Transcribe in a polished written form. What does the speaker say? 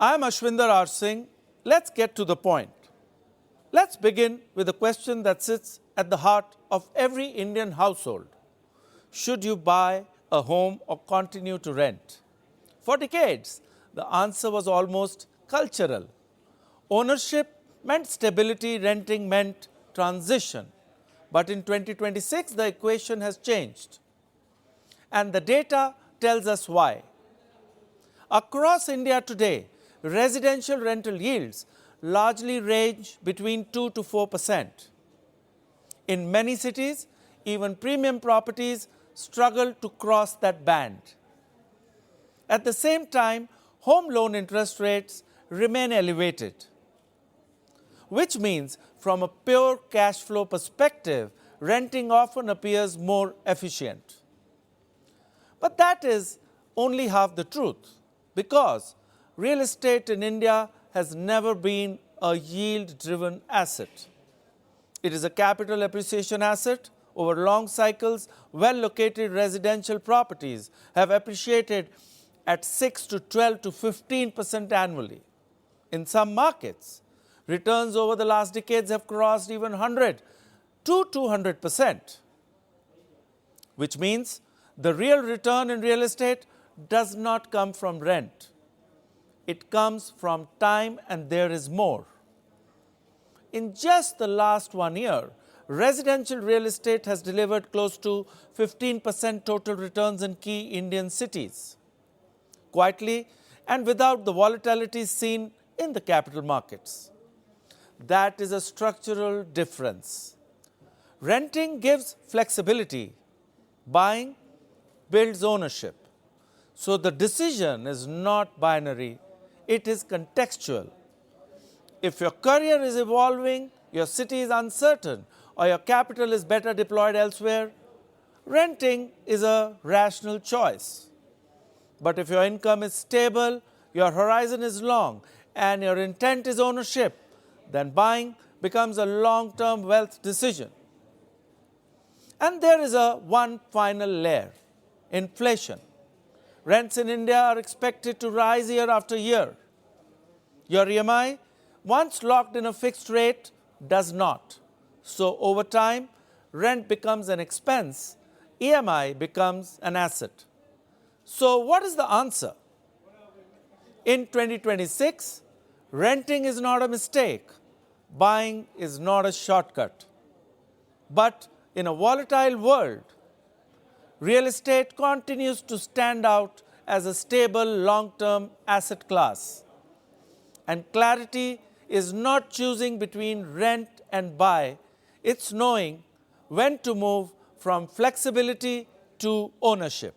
I'm Ashwinder R. Singh. Let's get to the point. Let's begin with a question that sits at the heart of every Indian household. Should you buy a home or continue to rent? For decades, the answer was almost cultural. Ownership meant stability, renting meant transition. But in 2026, the equation has changed. And the data tells us why. Across India today, residential rental yields largely range between 2 to 4%. In many cities, even premium properties struggle to cross that band. At the same time, home loan interest rates remain elevated, which means from a pure cash flow perspective, renting often appears more efficient. But that is only half the truth, because real estate in India has never been a yield-driven asset. It is a capital appreciation asset. Over long cycles, well-located residential properties have appreciated at 6 to 12 to 15% annually. In some markets, returns over the last decades have crossed even 100 to 200%, which means the real return in real estate does not come from rent. It comes from time, and there is more. In just the last 1 year, residential real estate has delivered close to 15% total returns in key Indian cities, quietly and without the volatility seen in the capital markets. That is a structural difference. Renting gives flexibility. Buying builds ownership. So the decision is not binary, it is contextual. If your career is evolving, your city is uncertain, or your capital is better deployed elsewhere, renting is a rational choice. But if your income is stable, your horizon is long, and your intent is ownership, then buying becomes a long-term wealth decision. And there is one final layer: inflation. Rents in India are expected to rise year after year. Your EMI, once locked in a fixed rate, does not. So over time, rent becomes an expense, EMI becomes an asset. So what is the answer? In 2026, renting is not a mistake. Buying is not a shortcut. But in a volatile world, real estate continues to stand out as a stable long-term asset class. And clarity is not choosing between rent and buy, it's knowing when to move from flexibility to ownership.